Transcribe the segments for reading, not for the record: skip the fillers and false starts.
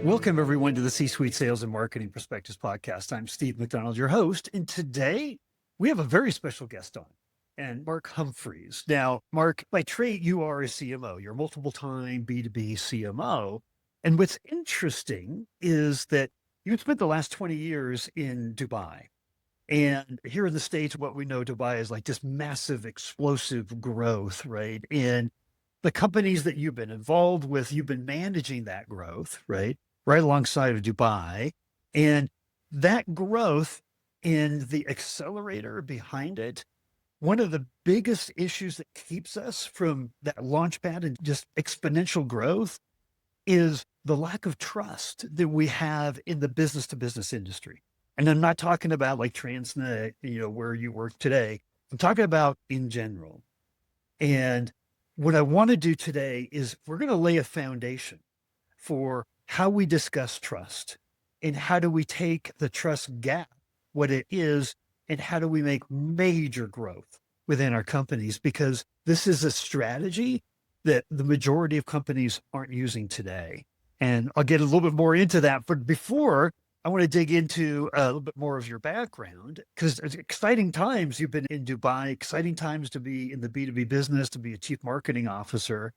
Welcome, everyone, to the C-Suite Sales and Marketing Perspectives podcast. I'm Steve McDonald, your host, and today we have a very special guest on, and Mark Humphreys. Now, Mark, by trade, you are a CMO. You're a multiple-time B2B CMO, and what's interesting is that you've spent the last 20 years in Dubai. And here in the States, what we know Dubai is like just massive, explosive growth, right? And the companies that you've been involved with, you've been managing that growth, right? Right alongside of Dubai. And that growth and the accelerator behind it, one of the biggest issues that keeps us from that launch pad and just exponential growth is the lack of trust that we have in the business to business industry. And I'm not talking about like Trasna, where you work today. I'm talking about in general. And what I want to do today is we're going to lay a foundation for how we discuss trust and how do we take the trust gap, what it is, and how do we make major growth within our companies? Because this is a strategy that the majority of companies aren't using today. And I'll get a little bit more into that. But before, I want to dig into a little bit more of your background, because it's exciting times. You've been in Dubai, exciting times to be in the B2B business, to be a chief marketing officer.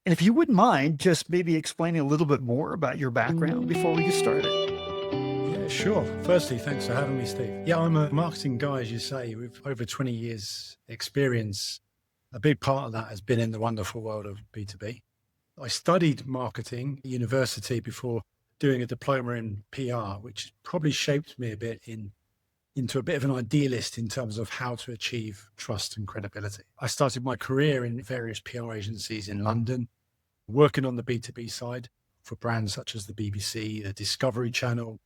And if you wouldn't mind just maybe explaining a little bit more about your background before we get started. Yeah, sure. Firstly, thanks for having me, Steve. Yeah, I'm a marketing guy, as you say, with over 20 years experience. A big part of that has been in the wonderful world of B2B. I studied marketing at university before doing a diploma in PR, which probably shaped me a bit into a bit of an idealist in terms of how to achieve trust and credibility. I started my career in various PR agencies in London, working on the B2B side for brands such as the BBC, the Discovery Channel,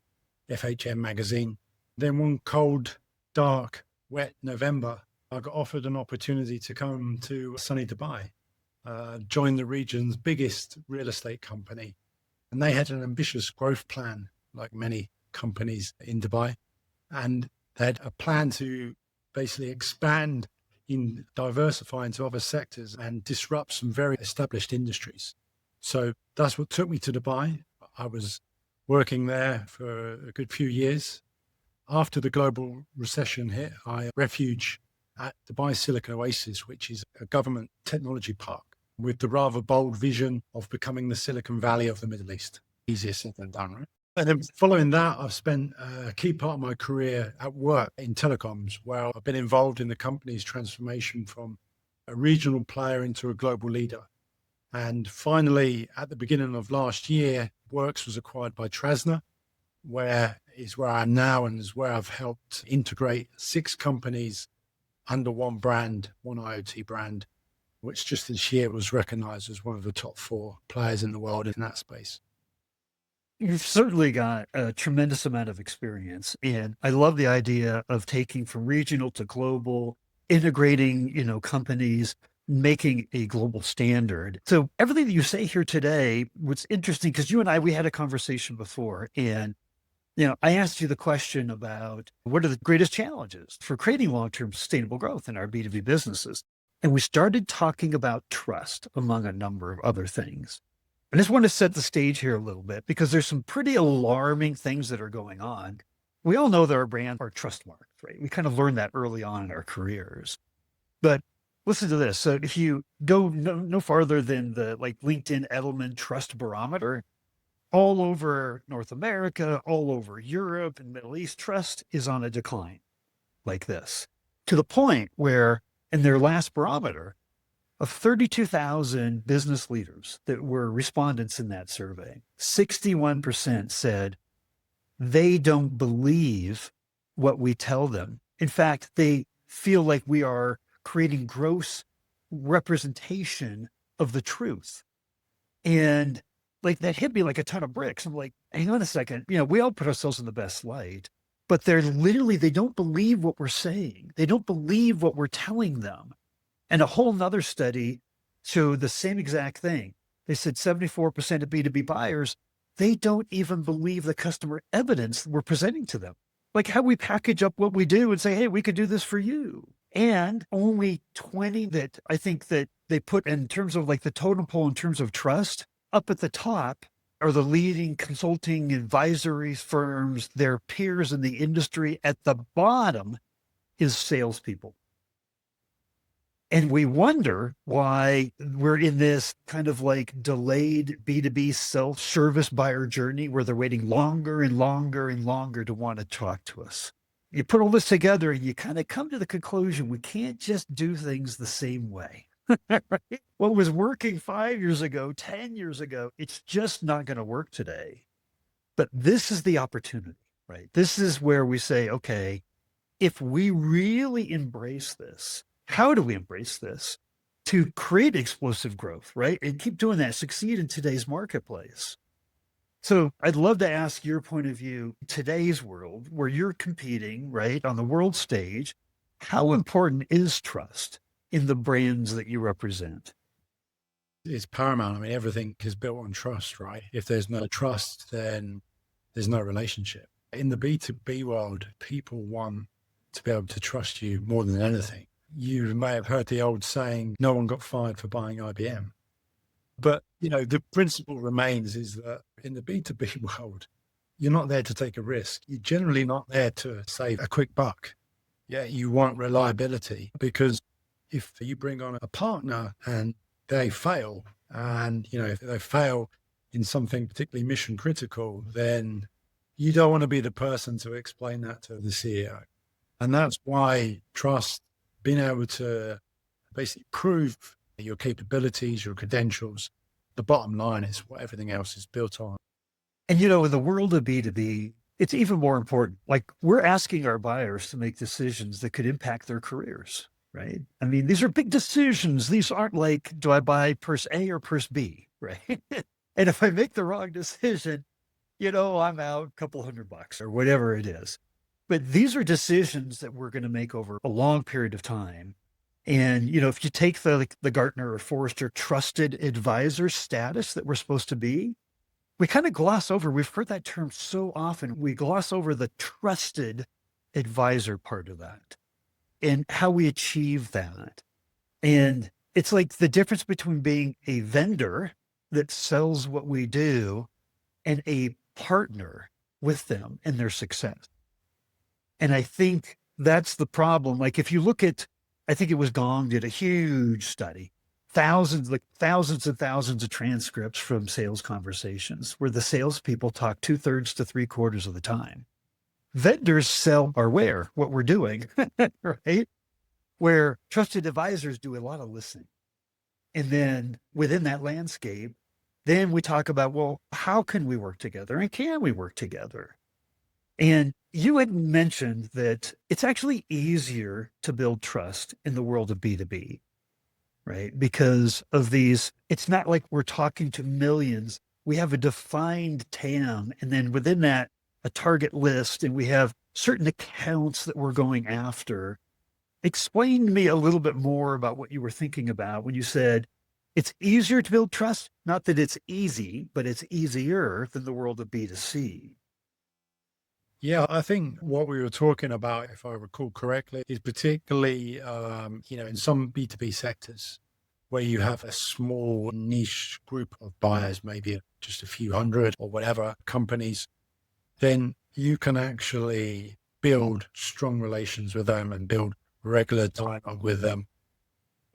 FHM magazine. Then one cold, dark, wet November, I got offered an opportunity to come to sunny Dubai, join the region's biggest real estate company. And they had an ambitious growth plan, like many companies in Dubai. And they had a plan to basically expand in diversify into other sectors and disrupt some very established industries. So that's what took me to Dubai. I was working there for a good few years. After the global recession hit, I refuge at Dubai Silicon Oasis, which is a government technology park with the rather bold vision of becoming the Silicon Valley of the Middle East. Easier said than done, right? And then following that, I've spent a key part of my career at work in telecoms, where I've been involved in the company's transformation from a regional player into a global leader. And finally, at the beginning of last year, Works was acquired by Trasna, where I am now and is where I've helped integrate 6 companies under one brand, one IoT brand, which just this year was recognized as one of the top 4 players in the world in that space. You've certainly got a tremendous amount of experience. And I love the idea of taking from regional to global, integrating, companies, making a global standard. So everything that you say here today, what's interesting, because you and I, we had a conversation before, and I asked you the question about what are the greatest challenges for creating long-term sustainable growth in our B2B businesses? And we started talking about trust, among a number of other things. I just want to set the stage here a little bit because there's some pretty alarming things that are going on. We all know that our brand are trust marks, right? We kind of learned that early on in our careers. But listen to this. So if you go no farther than the LinkedIn Edelman Trust Barometer, all over North America, all over Europe and Middle East, trust is on a decline like this, to the point where in their last barometer, of 32,000 business leaders that were respondents in that survey, 61% said they don't believe what we tell them. In fact, they feel like we are creating gross representation of the truth. And that hit me like a ton of bricks. I'm like, hang on a second. We all put ourselves in the best light, but they don't believe what we're saying. They don't believe what we're telling them. And a whole nother study showed the same exact thing. They said 74% of B2B buyers, they don't even believe the customer evidence we're presenting to them. Like how we package up what we do and say, hey, we could do this for you. And only 20 that I think that they put in terms of the totem pole in terms of trust, up at the top are the leading consulting advisory firms, their peers in the industry. At the bottom is salespeople. And we wonder why we're in this kind of like delayed B2B self-service buyer journey where they're waiting longer and longer and longer to want to talk to us. You put all this together and you kind of come to the conclusion we can't just do things the same way. Right? What was working 5 years ago, 10 years ago, it's just not going to work today. But this is the opportunity, right? This is where we say, okay, if we really embrace this, how do we embrace this to create explosive growth, right? And keep doing that, succeed in today's marketplace. So I'd love to ask your point of view, today's world where you're competing, right, on the world stage, how important is trust in the brands that you represent? It's paramount. I mean, everything is built on trust, right? If there's no trust, then there's no relationship. In the B2B world, people want to be able to trust you more than anything. You may have heard the old saying, no one got fired for buying IBM. But, the principle remains is that in the B2B world, you're not there to take a risk. You're generally not there to save a quick buck. Yeah, you want reliability because if you bring on a partner and they fail, and, if they fail in something particularly mission critical, then you don't want to be the person to explain that to the CEO. And that's why trust, being able to basically prove your capabilities, your credentials, the bottom line is what everything else is built on. And in the world of B2B, it's even more important. Like we're asking our buyers to make decisions that could impact their careers, right? I mean, these are big decisions. These aren't like, do I buy purse A or purse B, right? And if I make the wrong decision, I'm out a couple $100 or whatever it is. But these are decisions that we're going to make over a long period of time. And, if you take the Gartner or Forrester trusted advisor status that we're supposed to be, we kind of gloss over, we've heard that term so often, we gloss over the trusted advisor part of that and how we achieve that. And it's like the difference between being a vendor that sells what we do and a partner with them in their success. And I think that's the problem. Like if you look at, I think it was Gong did a huge study, thousands and thousands of transcripts from sales conversations where the salespeople talk 2/3 to 3/4 of the time. Vendors sell our ware, what we're doing, right? Where trusted advisors do a lot of listening. And then within that landscape, then we talk about, well, how can we work together and can we work together? And you had mentioned that it's actually easier to build trust in the world of B2B, right? Because of these, it's not like we're talking to millions. We have a defined TAM, and then within that, a target list, and we have certain accounts that we're going after. Explain to me a little bit more about what you were thinking about when you said it's easier to build trust. Not that it's easy, but it's easier than the world of B2C. Yeah, I think what we were talking about, if I recall correctly, is particularly, in some B2B sectors where you have a small niche group of buyers, maybe just a few hundred or whatever companies, then you can actually build strong relations with them and build regular dialogue with them.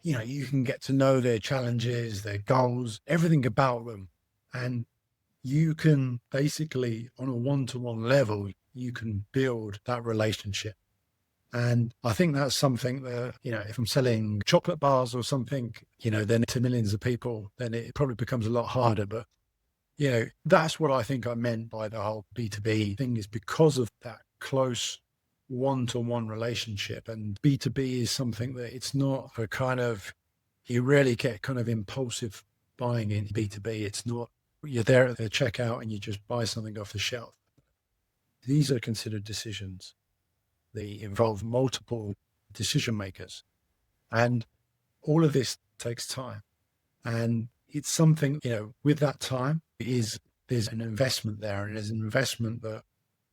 You can get to know their challenges, their goals, everything about them. And you can basically, on a one-to-one level, you can build that relationship. And I think that's something that, if I'm selling chocolate bars or something, then to millions of people, then it probably becomes a lot harder. But, that's what I think I meant by the whole B2B thing, is because of that close one-to-one relationship. And B2B is something that it's not a kind of, you rarely get kind of impulsive buying in B2B. It's not, you're there at the checkout and you just buy something off the shelf. These are considered decisions. They involve multiple decision makers. And all of this takes time. And it's something, with that time there's an investment there, and there's an investment that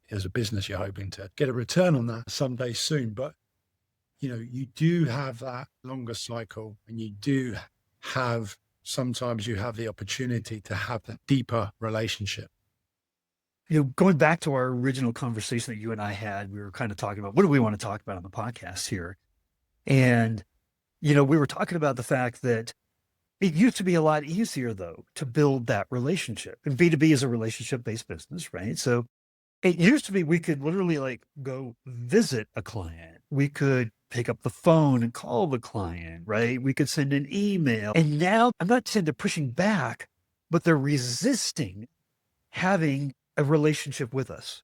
as a business, you're hoping to get a return on that someday soon. But, you do have that longer cycle, and you do have sometimes you have the opportunity to have that deeper relationship. Going back to our original conversation that you and I had, we were kind of talking about what do we want to talk about on the podcast here? And, we were talking about the fact that it used to be a lot easier, though, to build that relationship. And B2B is a relationship-based business, right? So it used to be we could literally like go visit a client. We could pick up the phone and call the client, right? We could send an email. And now I'm not saying they're pushing back, but they're resisting having a relationship with us.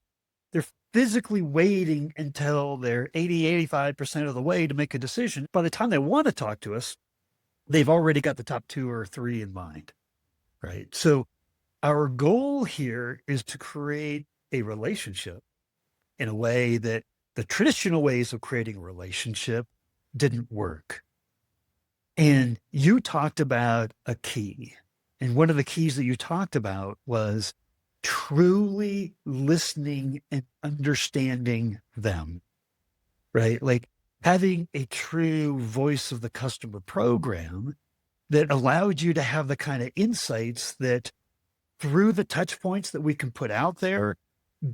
They're physically waiting until they're 85% of the way to make a decision. By the time they want to talk to us, they've already got the top 2 or 3 in mind, right? So our goal here is to create a relationship in a way that the traditional ways of creating a relationship didn't work. And you talked about a key. And one of the keys that you talked about was truly listening and understanding them, right? Like having a true voice of the customer program that allowed you to have the kind of insights that through the touch points that we can put out there,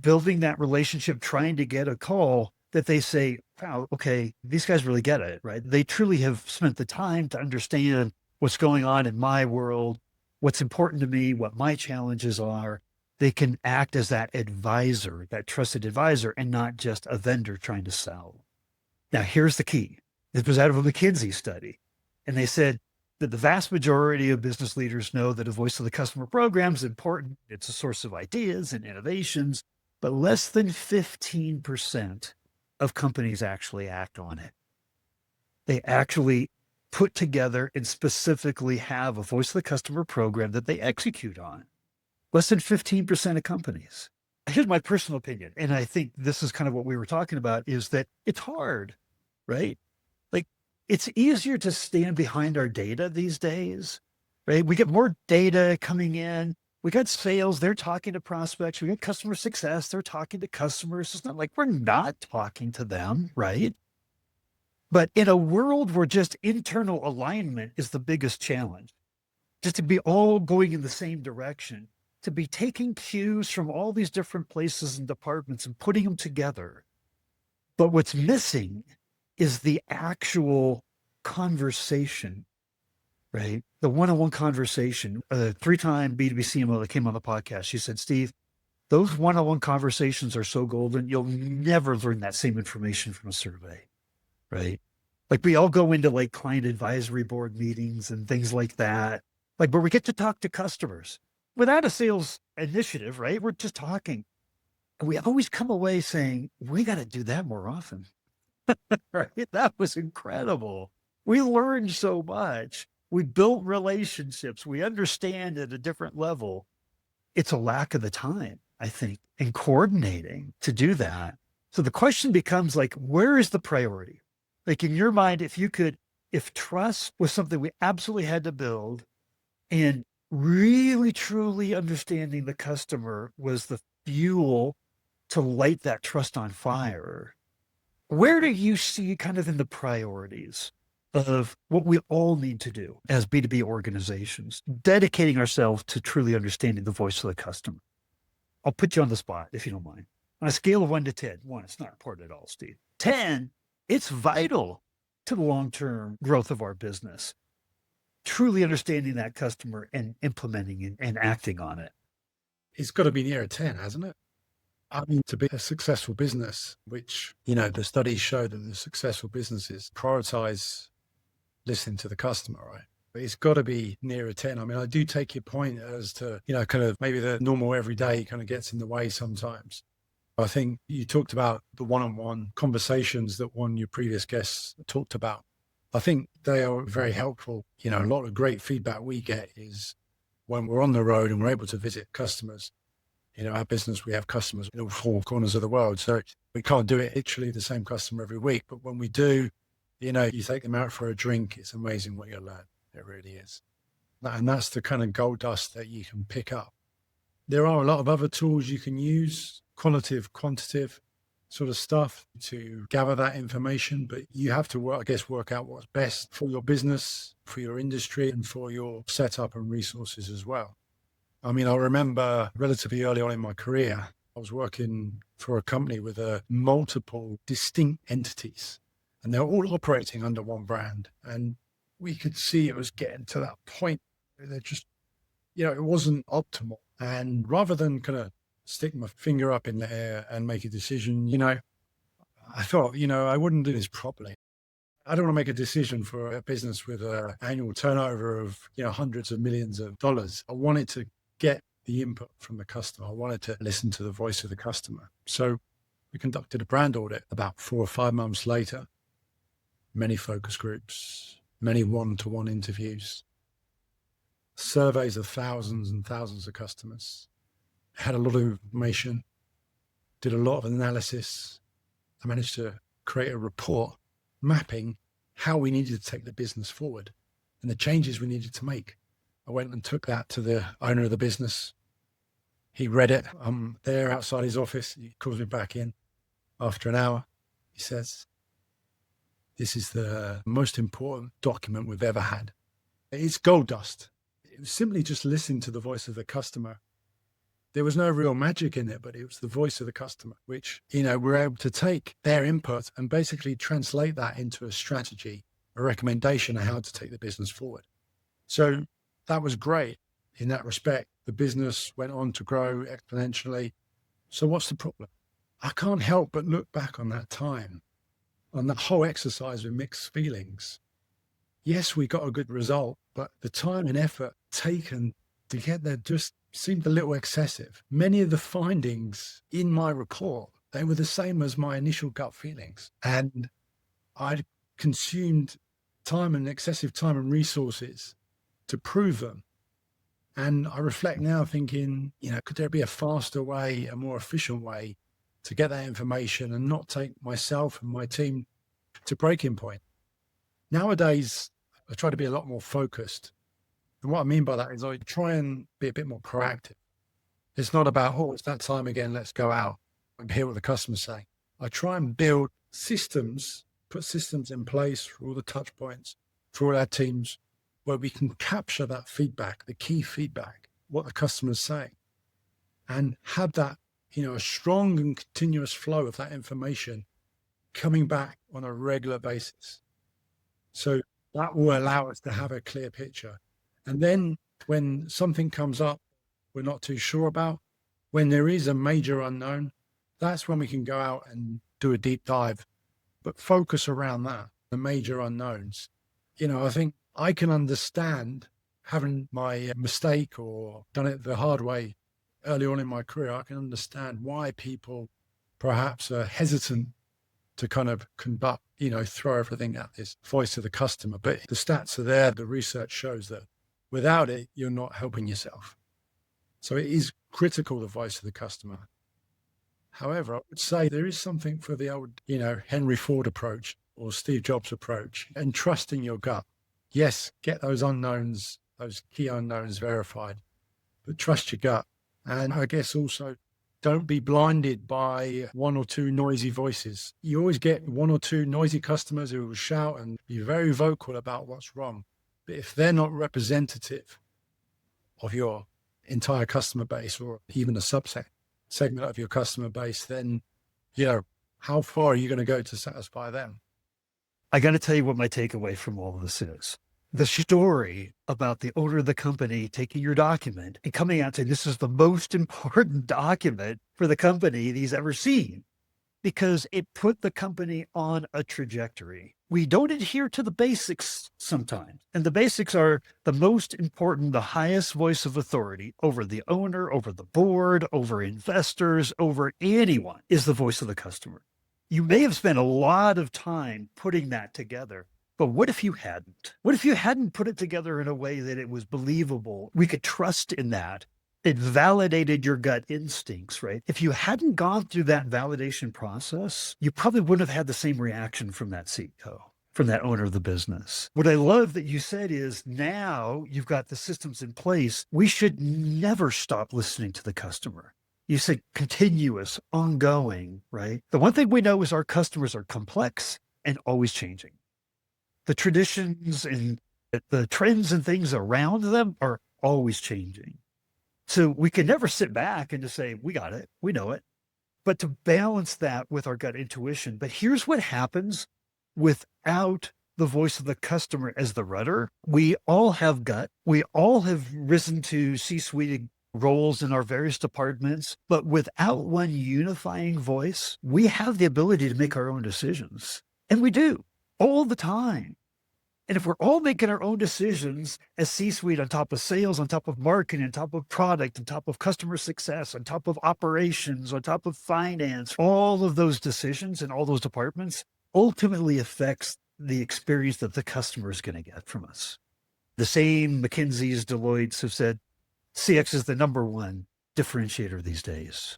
building that relationship, trying to get a call that they say, wow, okay, these guys really get it, right? They truly have spent the time to understand what's going on in my world, what's important to me, what my challenges are. They can act as that advisor, that trusted advisor, and not just a vendor trying to sell. Now, here's the key. This was out of a McKinsey study. And they said that the vast majority of business leaders know that a voice of the customer program is important. It's a source of ideas and innovations, but less than 15% of companies actually act on it. They actually put together and specifically have a voice of the customer program that they execute on. Less than 15% of companies. Here's my personal opinion. And I think this is kind of what we were talking about is that it's hard, right? Like it's easier to stand behind our data these days, right? We get more data coming in. We got sales, they're talking to prospects. We got customer success, they're talking to customers. It's not like we're not talking to them, right? But in a world where just internal alignment is the biggest challenge, just to be all going in the same direction, to be taking cues from all these different places and departments and putting them together. But what's missing is the actual conversation, right? The one-on-one conversation. A 3-time B2B CMO that came on the podcast, she said, Steve, those one-on-one conversations are so golden. You'll never learn that same information from a survey, right? Like we all go into like client advisory board meetings and things like that, like where we get to talk to customers without a sales initiative, right? We're just talking. And we always come away saying, we got to do that more often. Right? That was incredible. We learned so much. We built relationships. We understand at a different level. It's a lack of the time, I think, in coordinating to do that. So the question becomes like, where is the priority? Like in your mind, if trust was something we absolutely had to build and really truly understanding the customer was the fuel to light that trust on fire, where do you see kind of in the priorities of what we all need to do as B2B organizations, dedicating ourselves to truly understanding the voice of the customer? I'll put you on the spot if you don't mind. On a scale of 1 to 10, 1, it's not important at all, Steve. 10, it's vital to the long-term growth of our business. Truly understanding that customer and implementing and acting on it. It's got to be near a 10, hasn't it? I mean, to be a successful business, which, the studies show that the successful businesses prioritize listening to the customer, right? But it's got to be near a 10. I mean, I do take your point as to, kind of maybe the normal everyday kind of gets in the way sometimes. I think you talked about the one-on-one conversations that one of your previous guests talked about. I think they are very helpful. A lot of great feedback we get is when we're on the road and we're able to visit customers. Our business, we have customers in all 4 corners of the world. So we can't do it literally the same customer every week. But when we do, you take them out for a drink, it's amazing what you learn. It really is. And that's the kind of gold dust that you can pick up. There are a lot of other tools you can use, qualitative, quantitative. sort of stuff to gather that information, but you have to work out what's best for your business, for your industry, and for your setup and resources as well. I mean, I remember relatively early on in my career, I was working for a company with multiple distinct entities, and they're all operating under one brand. And we could see it was getting to that point where they're just, it wasn't optimal. And rather than kind of stick my finger up in the air and make a decision, I thought, I wouldn't do this properly. I don't want to make a decision for a business with an annual turnover of, hundreds of millions of dollars. I wanted to get the input from the customer. I wanted to listen to the voice of the customer. So we conducted a brand audit about 4 or 5 months later, many focus groups, many one-to-one interviews, surveys of thousands and thousands of customers, had a lot of information, did a lot of analysis. I managed to create a report mapping how we needed to take the business forward and the changes we needed to make. I went and took that to the owner of the business. He read it. I'm there outside his office. He calls me back in after an hour. He says, "This is the most important document we've ever had. It's gold dust." It was simply just listening to the voice of the customer. There was no real magic in it, but it was the voice of the customer, which, we're able to take their input and basically translate that into a strategy, a recommendation on how to take the business forward. So that was great in that respect. The business went on to grow exponentially. So what's the problem? I can't help but look back on that time, on that whole exercise with mixed feelings. Yes, we got a good result, but the time and effort taken to get there just seemed a little excessive. Many of the findings in my report, they were the same as my initial gut feelings. And I'd consumed excessive time and resources to prove them. And I reflect now thinking, could there be a faster way, a more efficient way to get that information and not take myself and my team to breaking point? Nowadays, I try to be a lot more focused. And what I mean by that is I try and be a bit more proactive. It's not about, it's that time again, let's go out and hear what the customers say. I try and build systems, put systems in place for all the touch points, for all our teams, where we can capture that feedback, the key feedback, what the customer's saying, and have that, a strong and continuous flow of that information coming back on a regular basis. So that will allow us to have a clear picture. And then when something comes up we're not too sure about, when there is a major unknown, that's when we can go out and do a deep dive, but focus around that, the major unknowns. I think I can understand having my mistake or done it the hard way early on in my career. I can understand why people perhaps are hesitant to kind of conduct, throw everything at this voice of the customer. But the stats are there. The research shows that without it, you're not helping yourself. So it is critical, the voice of the customer. However, I would say there is something for the old, Henry Ford approach or Steve Jobs approach, and trusting your gut. Yes, get those unknowns, those key unknowns verified, but trust your gut. And I guess also don't be blinded by one or two noisy voices. You always get one or two noisy customers who will shout and be very vocal about what's wrong. But if they're not representative of your entire customer base or even a segment of your customer base, then, how far are you going to go to satisfy them? I got to tell you what my takeaway from all of this is. The story about the owner of the company taking your document and coming out saying this is the most important document for the company he's ever seen, because it put the company on a trajectory. We don't adhere to the basics sometimes. And the basics are the most important, the highest voice of authority over the owner, over the board, over investors, over anyone is the voice of the customer. You may have spent a lot of time putting that together, but what if you hadn't? What if you hadn't put it together in a way that it was believable? We could trust in that. It validated your gut instincts, right? If you hadn't gone through that validation process, you probably wouldn't have had the same reaction from that CEO, from that owner of the business. What I love that you said is now you've got the systems in place. We should never stop listening to the customer. You said continuous, ongoing, right? The one thing we know is our customers are complex and always changing. The traditions and the trends and things around them are always changing. So we can never sit back and just say, we got it, we know it. But to balance that with our gut intuition. But here's what happens without the voice of the customer as the rudder. We all have gut. We all have risen to C-suite roles in our various departments, but without one unifying voice, we have the ability to make our own decisions. And we do all the time. And if we're all making our own decisions as C-suite on top of sales, on top of marketing, on top of product, on top of customer success, on top of operations, on top of finance, all of those decisions in all those departments ultimately affects the experience that the customer is going to get from us. The same McKinsey's, Deloitte's have said, CX is the number one differentiator these days.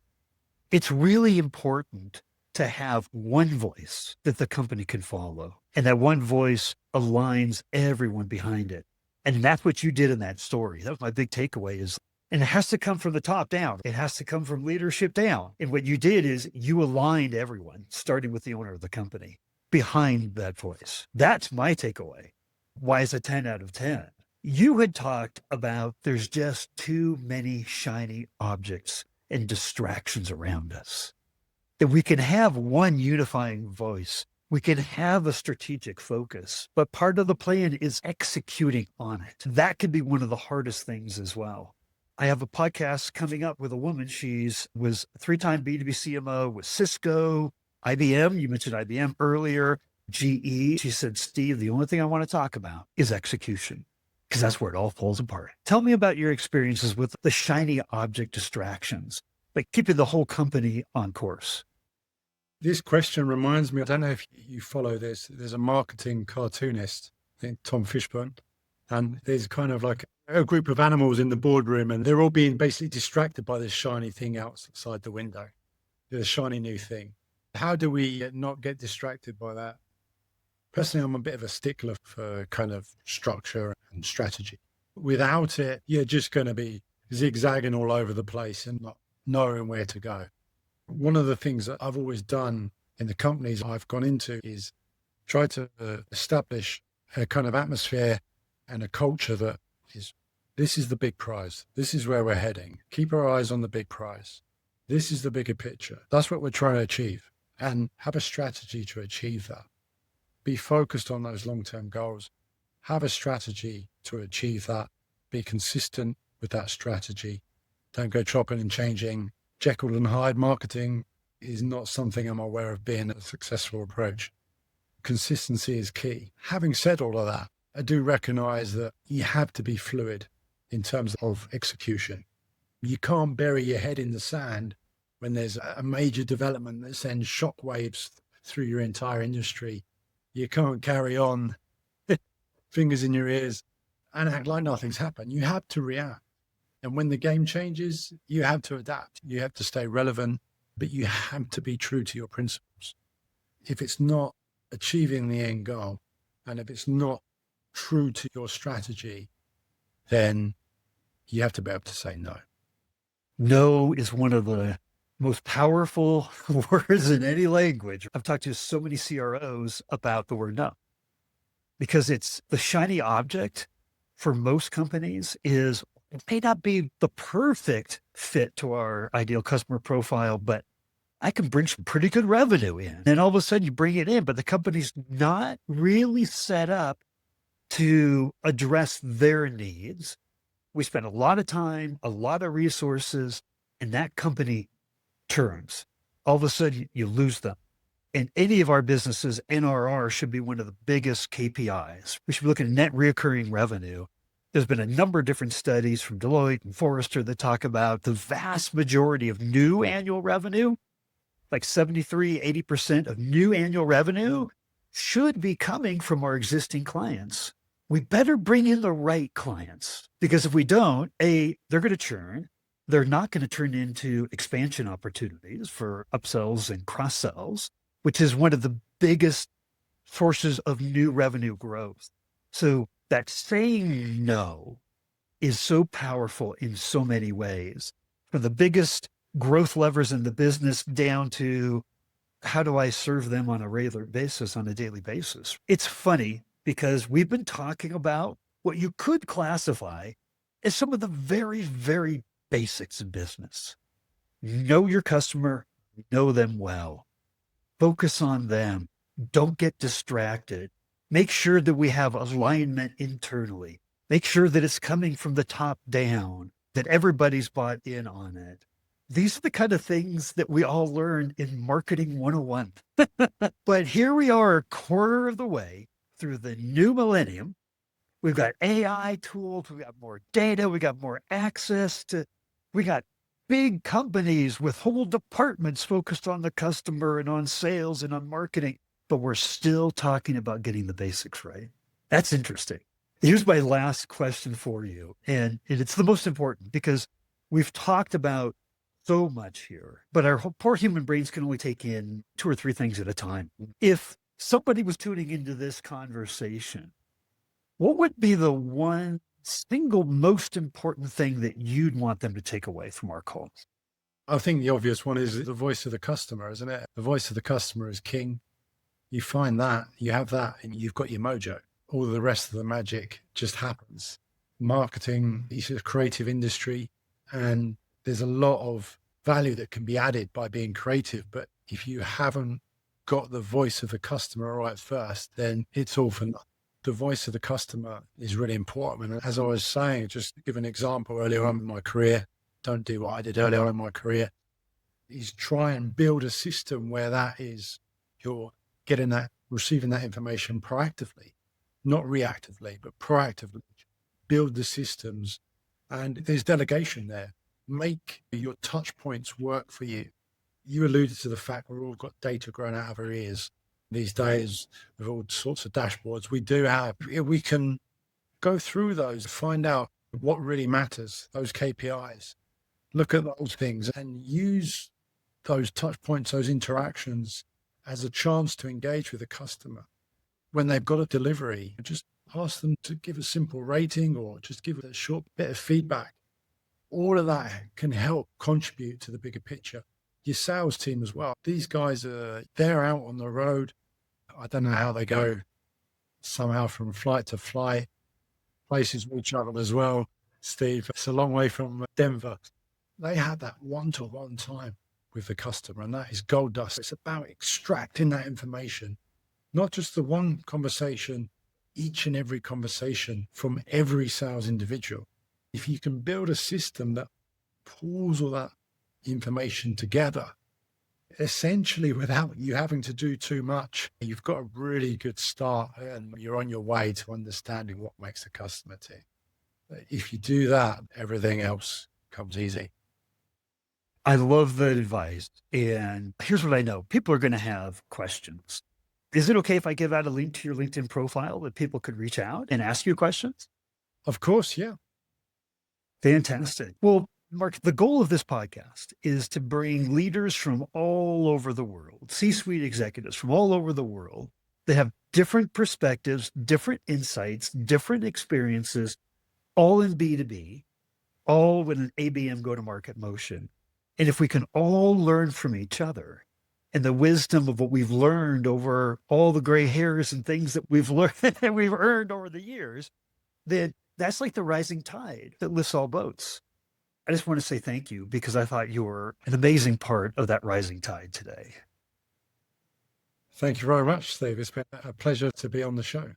It's really important to have one voice that the company can follow. And that one voice aligns everyone behind it. And that's what you did in that story. That was my big takeaway is, and it has to come from the top down. It has to come from leadership down. And what you did is you aligned everyone, starting with the owner of the company, behind that voice. That's my takeaway. Why is it 10 out of 10? You had talked about there's just too many shiny objects and distractions around us. That we can have one unifying voice. We can have a strategic focus, but part of the plan is executing on it. That can be one of the hardest things as well. I have a podcast coming up with a woman. She's was a 3-time B2B CMO with Cisco, IBM. You mentioned IBM earlier, GE. She said, Steve, the only thing I want to talk about is execution, because that's where it all falls apart. Tell me about your experiences with the shiny object distractions, like keeping the whole company on course. This question reminds me, I don't know if you follow this, there's a marketing cartoonist, I think Tom Fishburne, and there's kind of like a group of animals in the boardroom and they're all being basically distracted by this shiny thing outside the window, the shiny new thing. How do we not get distracted by that? Personally, I'm a bit of a stickler for kind of structure and strategy. Without it, you're just going to be zigzagging all over the place and not knowing where to go. One of the things that I've always done in the companies I've gone into is try to establish a kind of atmosphere and a culture that is, this is the big prize. This is where we're heading. Keep our eyes on the big prize. This is the bigger picture. That's what we're trying to achieve, and have a strategy to achieve that. Be focused on those long-term goals. Have a strategy to achieve that. Be consistent with that strategy. Don't go chopping and changing. Jekyll and Hyde marketing is not something I'm aware of being a successful approach. Consistency is key. Having said all of that, I do recognize that you have to be fluid in terms of execution. You can't bury your head in the sand when there's a major development that sends shockwaves through your entire industry. You can't carry on, fingers in your ears, and act like nothing's happened. You have to react. And when the game changes, you have to adapt. You have to stay relevant, but you have to be true to your principles. If it's not achieving the end goal, and if it's not true to your strategy, then you have to be able to say no. No is one of the most powerful words in any language. I've talked to so many CROs about the word no, because it's the shiny object for most companies is, it may not be the perfect fit to our ideal customer profile, but I can bring some pretty good revenue in. And all of a sudden you bring it in, but the company's not really set up to address their needs. We spend a lot of time, a lot of resources, and that company turns. All of a sudden you lose them. In any of our businesses, NRR should be one of the biggest KPIs. We should be looking at net recurring revenue. There's been a number of different studies from Deloitte and Forrester that talk about the vast majority of new annual revenue, like 73, 80% of new annual revenue should be coming from our existing clients. We better bring in the right clients, because if we don't, A, they're going to churn. They're not going to turn into expansion opportunities for upsells and cross sells, which is one of the biggest sources of new revenue growth. So that saying no is so powerful in so many ways. From the biggest growth levers in the business down to how do I serve them on a regular basis, on a daily basis. It's funny because we've been talking about what you could classify as some of the very, very basics of business. Know your customer, know them well, focus on them, don't get distracted. Make sure that we have alignment internally. Make sure that it's coming from the top down, that everybody's bought in on it. These are the kind of things that we all learn in Marketing 101. But here we are, a quarter of the way through the new millennium. We've got AI tools, we got more data, we got more access to, we got big companies with whole departments focused on the customer and on sales and on marketing, but we're still talking about getting the basics right. That's interesting. Here's my last question for you. And it's the most important because we've talked about so much here, but our poor human brains can only take in two or three things at a time. If somebody was tuning into this conversation, what would be the one single most important thing that you'd want them to take away from our call? I think the obvious one is the voice of the customer, isn't it? The voice of the customer is king. You find that, you have that, and you've got your mojo. All of the rest of the magic just happens. Marketing is a creative industry, and there's a lot of value that can be added by being creative. But if you haven't got the voice of the customer right first, then it's all for nothing. The voice of the customer is really important. And as I was saying, just to give an example earlier on in my career, don't do what I did earlier on in my career, is try and build a system where that is, you're getting that, receiving that information proactively, not reactively, but proactively. Build the systems, and there's delegation there. Make your touch points work for you. You alluded to the fact we've all got data growing out of our ears these days with all sorts of dashboards. We can go through those, find out what really matters, those KPIs, look at those things and use those touch points, those interactions as a chance to engage with the customer. When they've got a delivery, just ask them to give a simple rating or just give a short bit of feedback. All of that can help contribute to the bigger picture. Your sales team as well. These guys they're out on the road. I don't know how they go, somehow from flight to flight, places we travel as well, Steve. It's a long way from Denver. They had that one-to-one time with the customer, and that is gold dust. It's about extracting that information, not just the one conversation, each and every conversation from every sales individual. If you can build a system that pulls all that information together, essentially without you having to do too much, you've got a really good start and you're on your way to understanding what makes the customer tick. If you do that, everything else comes easy. I love the advice. And here's what I know people are going to have questions. Is it okay if I give out a link to your LinkedIn profile that people could reach out and ask you questions? Of course, yeah. Fantastic. Well, Mark, the goal of this podcast is to bring leaders from all over the world, C-suite executives from all over the world that have different perspectives, different insights, different experiences, all in B2B, all with an ABM go-to-market motion. And if we can all learn from each other and the wisdom of what we've learned over all the gray hairs and things that we've learned and we've earned over the years, then that's like the rising tide that lifts all boats. I just want to say thank you because I thought you were an amazing part of that rising tide today. Thank you very much, Steve. It's been a pleasure to be on the show.